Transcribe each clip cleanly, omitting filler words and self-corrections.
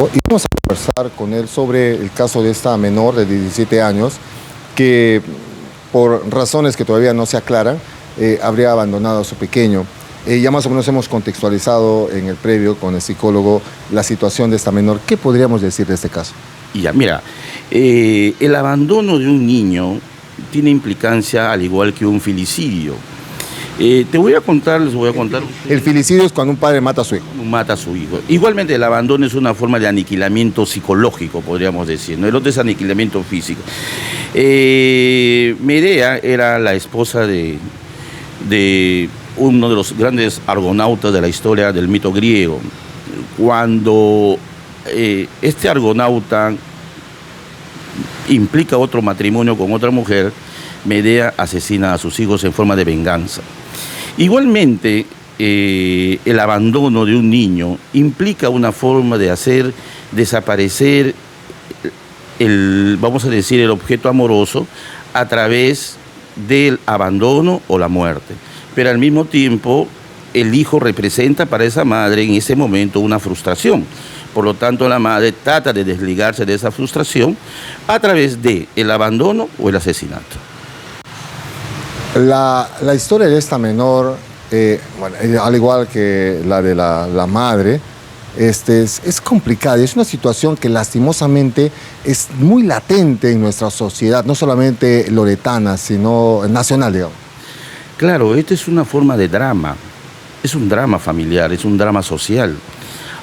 y vamos a conversar con él sobre el caso de esta menor de 17 años que por razones que todavía no se aclaran habría abandonado a su pequeño. Ya más o menos hemos contextualizado en el previo con el psicólogo la situación de esta menor. ¿Qué podríamos decir de este caso? Y ya, mira, el abandono de un niño tiene implicancia al igual que un filicidio. Les voy a contar. El filicidio es cuando un padre mata a su hijo. Mata a su hijo. Igualmente el abandono es una forma de aniquilamiento psicológico, podríamos decir, ¿no? El otro es aniquilamiento físico. Medea era la esposa de uno de los grandes argonautas de la historia del mito griego. Cuando este argonauta implica otro matrimonio con otra mujer, Medea asesina a sus hijos en forma de venganza. Igualmente, el abandono de un niño implica una forma de hacer desaparecer vamos a decir, el objeto amoroso a través del abandono o la muerte. Pero al mismo tiempo, el hijo representa para esa madre en ese momento una frustración. Por lo tanto, la madre trata de desligarse de esa frustración a través del abandono o el asesinato. La historia de esta menor, al igual que la de la madre, es complicada. Es una situación que lastimosamente es muy latente en nuestra sociedad, no solamente loretana, sino nacional, digamos. Claro, esta es una forma de drama. Es un drama familiar, es un drama social.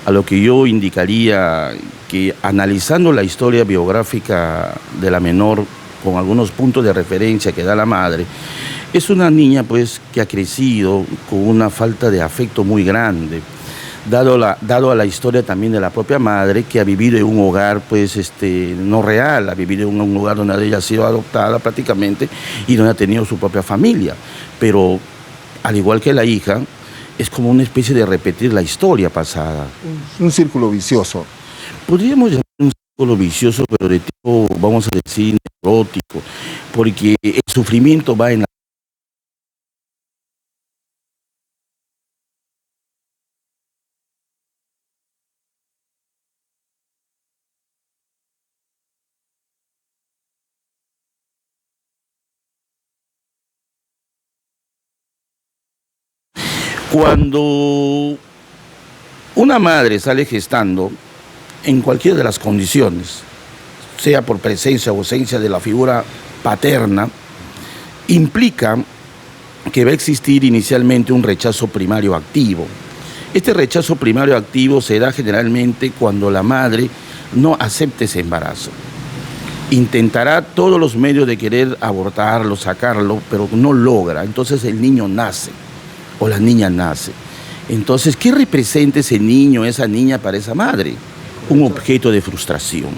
A lo que yo indicaría que analizando la historia biográfica de la menor con algunos puntos de referencia que da la madre, es una niña pues que ha crecido con una falta de afecto muy grande, dado a la historia también de la propia madre, que ha vivido en un hogar pues no real, ha vivido en un hogar donde ella ha sido adoptada prácticamente y donde ha tenido su propia familia. Pero al igual que la hija, es como una especie de repetir la historia pasada. Un círculo vicioso. Podríamos llamar un círculo vicioso, pero de tipo, vamos a decir, neurótico, porque el sufrimiento va en la... Cuando una madre sale gestando, en cualquiera de las condiciones, sea por presencia o ausencia de la figura paterna, implica que va a existir inicialmente un rechazo primario activo. Este rechazo primario activo se da generalmente cuando la madre no acepta ese embarazo. Intentará todos los medios de querer abortarlo, sacarlo, pero no logra. Entonces el niño nace o la niña nace. Entonces, ¿qué representa ese niño, esa niña para esa madre? Un objeto de frustración.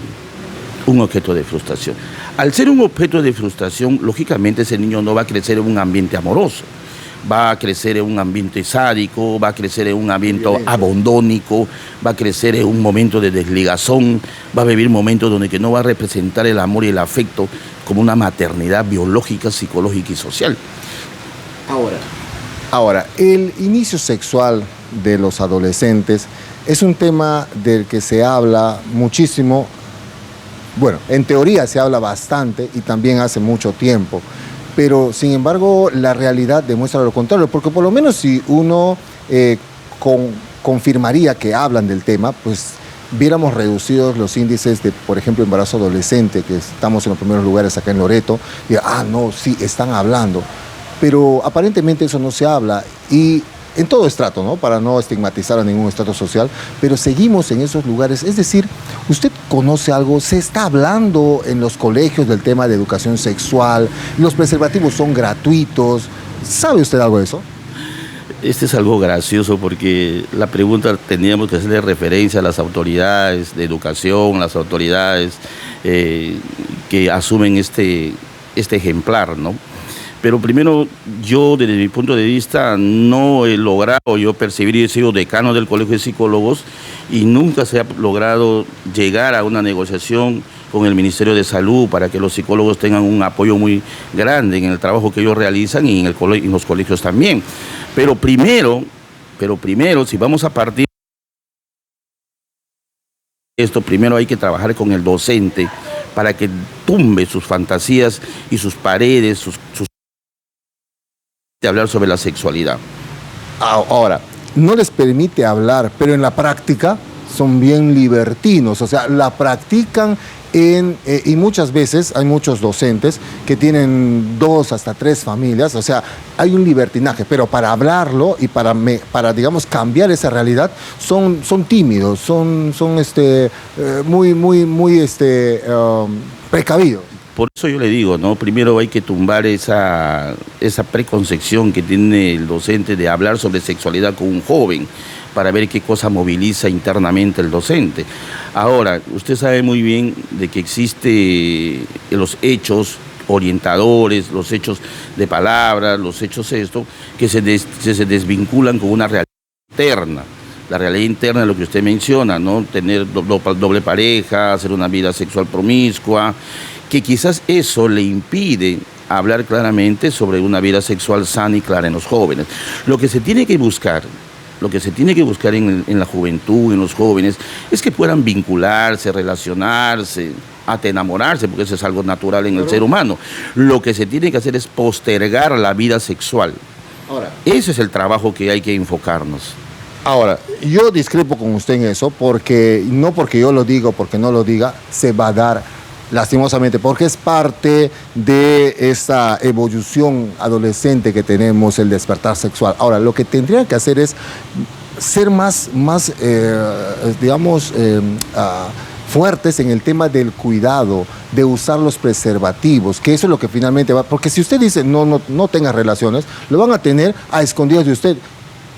Un objeto de frustración. Al ser un objeto de frustración, lógicamente ese niño no va a crecer en un ambiente amoroso. Va a crecer en un ambiente sádico, va a crecer en un ambiente abandónico, va a crecer en un momento de desligazón, va a vivir momentos donde que no va a representar el amor y el afecto como una maternidad biológica, psicológica y social. Ahora, el inicio sexual de los adolescentes es un tema del que se habla muchísimo. Bueno, en teoría se habla bastante y también hace mucho tiempo, pero sin embargo la realidad demuestra lo contrario, porque por lo menos si uno confirmaría que hablan del tema, pues viéramos reducidos los índices de, por ejemplo, embarazo adolescente, que estamos en los primeros lugares acá en Loreto, y no, sí, están hablando. Pero aparentemente eso no se habla y en todo estrato, ¿no? Para no estigmatizar a ningún estrato social, pero seguimos en esos lugares. Es decir, ¿usted conoce algo? ¿Se está hablando en los colegios del tema de educación sexual? ¿Los preservativos son gratuitos? ¿Sabe usted algo de eso? Este es algo gracioso porque la pregunta teníamos que hacerle referencia a las autoridades de educación, las autoridades que asumen este ejemplar, ¿no? Pero primero, yo desde mi punto de vista no he logrado yo percibir, he sido decano del Colegio de Psicólogos y nunca se ha logrado llegar a una negociación con el Ministerio de Salud para que los psicólogos tengan un apoyo muy grande en el trabajo que ellos realizan y en los colegios también. Pero primero, si vamos a partir esto, primero hay que trabajar con el docente para que tumbe sus fantasías y sus paredes, de hablar sobre la sexualidad. Ahora, no les permite hablar, pero en la práctica son bien libertinos, o sea, la practican y muchas veces hay muchos docentes que tienen 2 hasta 3 familias, o sea, hay un libertinaje, pero para hablarlo y para digamos, cambiar esa realidad, son tímidos, son muy precavidos. Por eso yo le digo, ¿no? Primero hay que tumbar esa preconcepción que tiene el docente de hablar sobre sexualidad con un joven, para ver qué cosa moviliza internamente el docente. Ahora, usted sabe muy bien de que existe los hechos orientadores, los hechos de palabras, los hechos que se desvinculan con una realidad interna. La realidad interna es lo que usted menciona, ¿no? Tener doble pareja, hacer una vida sexual promiscua, que quizás eso le impide hablar claramente sobre una vida sexual sana y clara en los jóvenes. Lo que se tiene que buscar en la juventud, en los jóvenes, es que puedan vincularse, relacionarse, hasta enamorarse, porque eso es algo natural en el ser humano. Lo que se tiene que hacer es postergar la vida sexual. Ahora, ese es el trabajo que hay que enfocarnos. Ahora, yo discrepo con usted en eso, porque no porque yo lo diga o porque no lo diga, se va a dar lastimosamente, porque es parte de esa evolución adolescente que tenemos, el despertar sexual. Ahora, lo que tendrían que hacer es ser más fuertes en el tema del cuidado, de usar los preservativos, que eso es lo que finalmente va, porque si usted dice no tenga relaciones, lo van a tener a escondidas de usted,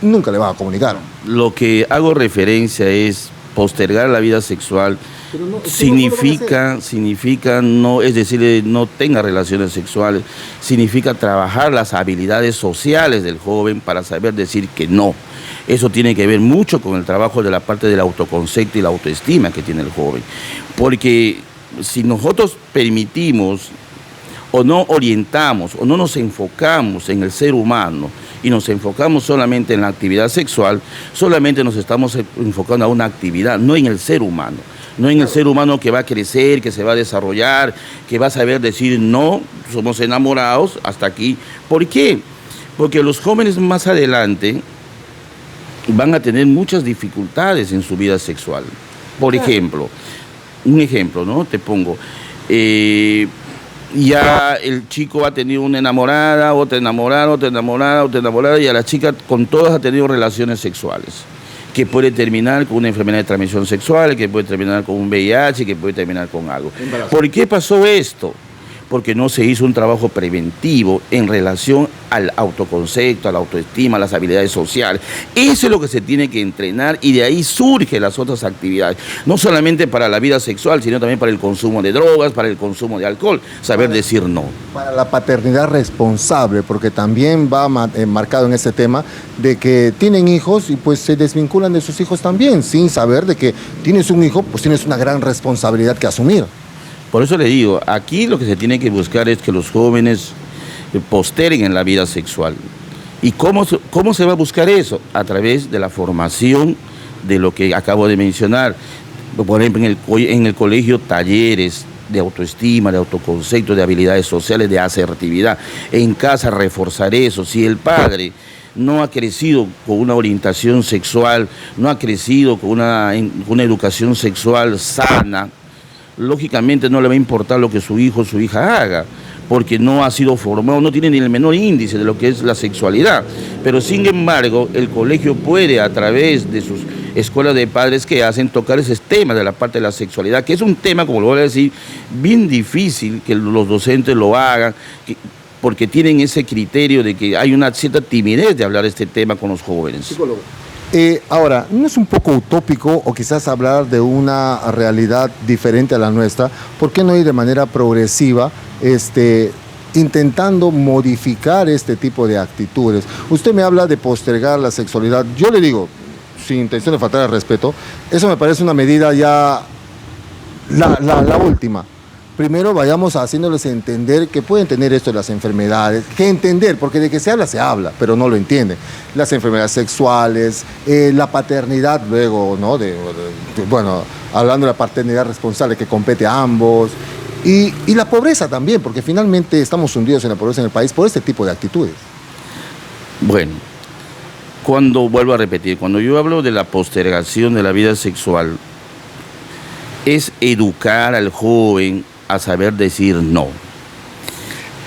nunca le van a comunicar. Lo que hago referencia es postergar la vida sexual. Significa, no, es decir, no tenga relaciones sexuales, significa trabajar las habilidades sociales del joven para saber decir que no. Eso tiene que ver mucho con el trabajo de la parte del autoconcepto y la autoestima que tiene el joven. Porque si nosotros permitimos o no orientamos o no nos enfocamos en el ser humano y nos enfocamos solamente en la actividad sexual, solamente nos estamos enfocando a una actividad, no en el ser humano. No en el ser humano que va a crecer, que se va a desarrollar, que va a saber decir no, somos enamorados, hasta aquí. ¿Por qué? Porque los jóvenes más adelante van a tener muchas dificultades en su vida sexual. Por ejemplo, un ejemplo, ¿no? Te pongo, ya el chico ha tenido una enamorada, otra enamorada, y a la chica con todas ha tenido relaciones sexuales, que puede terminar con una enfermedad de transmisión sexual, que puede terminar con un VIH, que puede terminar con algo. ¿Por qué pasó esto? Porque no se hizo un trabajo preventivo en relación al autoconcepto, a la autoestima, a las habilidades sociales. Eso es lo que se tiene que entrenar y de ahí surgen las otras actividades. No solamente para la vida sexual, sino también para el consumo de drogas, para el consumo de alcohol. Saber decir no. Para la paternidad responsable, porque también va marcado en ese tema de que tienen hijos y pues se desvinculan de sus hijos también, sin saber de que tienes un hijo, pues tienes una gran responsabilidad que asumir. Por eso le digo, aquí lo que se tiene que buscar es que los jóvenes posterguen en la vida sexual. ¿Y cómo se va a buscar eso? A través de la formación de lo que acabo de mencionar. Por ejemplo, en el colegio, talleres de autoestima, de autoconcepto, de habilidades sociales, de asertividad. En casa reforzar eso. Si el padre no ha crecido con una orientación sexual, no ha crecido con una educación sexual sana, lógicamente no le va a importar lo que su hijo o su hija haga, porque no ha sido formado, no tiene ni el menor índice de lo que es la sexualidad. Pero sin embargo, el colegio puede, a través de sus escuelas de padres que hacen, tocar esos temas de la parte de la sexualidad, que es un tema, como lo voy a decir, bien difícil que los docentes lo hagan, porque tienen ese criterio de que hay una cierta timidez de hablar de este tema con los jóvenes. Psicólogo. Ahora, ¿no es un poco utópico o quizás hablar de una realidad diferente a la nuestra? ¿Por qué no ir de manera progresiva intentando modificar este tipo de actitudes? Usted me habla de postergar la sexualidad. Yo le digo, sin intención de faltar al respeto, eso me parece una medida ya la última. primero vayamos haciéndoles entender que pueden tener esto de las enfermedades, que entender, porque de que se habla, pero no lo entienden. Las enfermedades sexuales, la paternidad luego, ¿no? Bueno, hablando de la paternidad responsable que compete a ambos, y la pobreza también, porque finalmente estamos hundidos en la pobreza en el país por este tipo de actitudes. Bueno, vuelvo a repetir, cuando yo hablo de la postergación de la vida sexual, es educar al joven a saber decir no.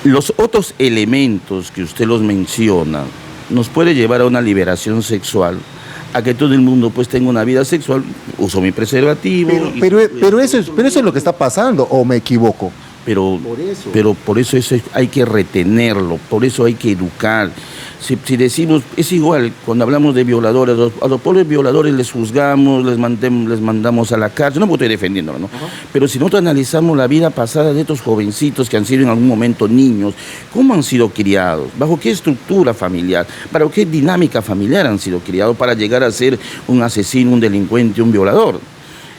Los otros elementos que usted los menciona nos puede llevar a una liberación sexual, a que todo el mundo pues tenga una vida sexual, uso mi preservativo. Pero eso es lo que está pasando, ¿o me equivoco? Pero por eso hay que retenerlo, por eso hay que educar. Si decimos, es igual cuando hablamos de violadores, a los pobres violadores les juzgamos, les mandamos a la cárcel, no me estoy defendiendo, ¿no? Pero si nosotros analizamos la vida pasada de estos jovencitos que han sido en algún momento niños, ¿cómo han sido criados? ¿Bajo qué estructura familiar? ¿Bajo qué dinámica familiar han sido criados para llegar a ser un asesino, un delincuente, un violador?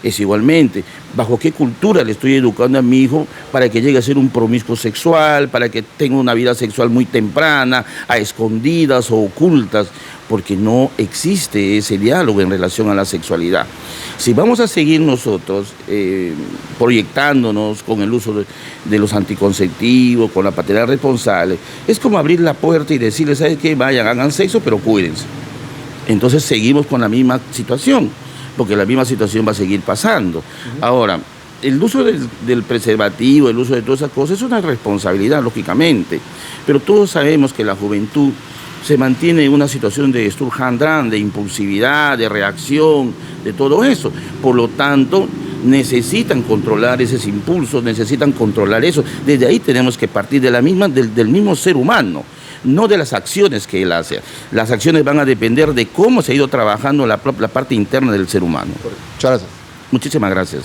Es igualmente, ¿bajo qué cultura le estoy educando a mi hijo para que llegue a ser un promiscuo sexual, para que tenga una vida sexual muy temprana, a escondidas o ocultas? Porque no existe ese diálogo en relación a la sexualidad. Si vamos a seguir nosotros proyectándonos con el uso de los anticonceptivos, con la paternidad responsable, es como abrir la puerta y decirles, ¿sabes qué? Vayan, hagan sexo, pero cuídense. Entonces seguimos con la misma situación, porque la misma situación va a seguir pasando. Ahora, el uso del preservativo, el uso de todas esas cosas es una responsabilidad, lógicamente, pero todos sabemos que la juventud se mantiene en una situación de Sturm-und-Drang, de impulsividad, de reacción, de todo eso. Por lo tanto, necesitan controlar esos impulsos, necesitan controlar eso. Desde ahí tenemos que partir de del mismo ser humano, no de las acciones que él hace. Las acciones van a depender de cómo se ha ido trabajando la parte interna del ser humano. Muchas gracias. Muchísimas gracias.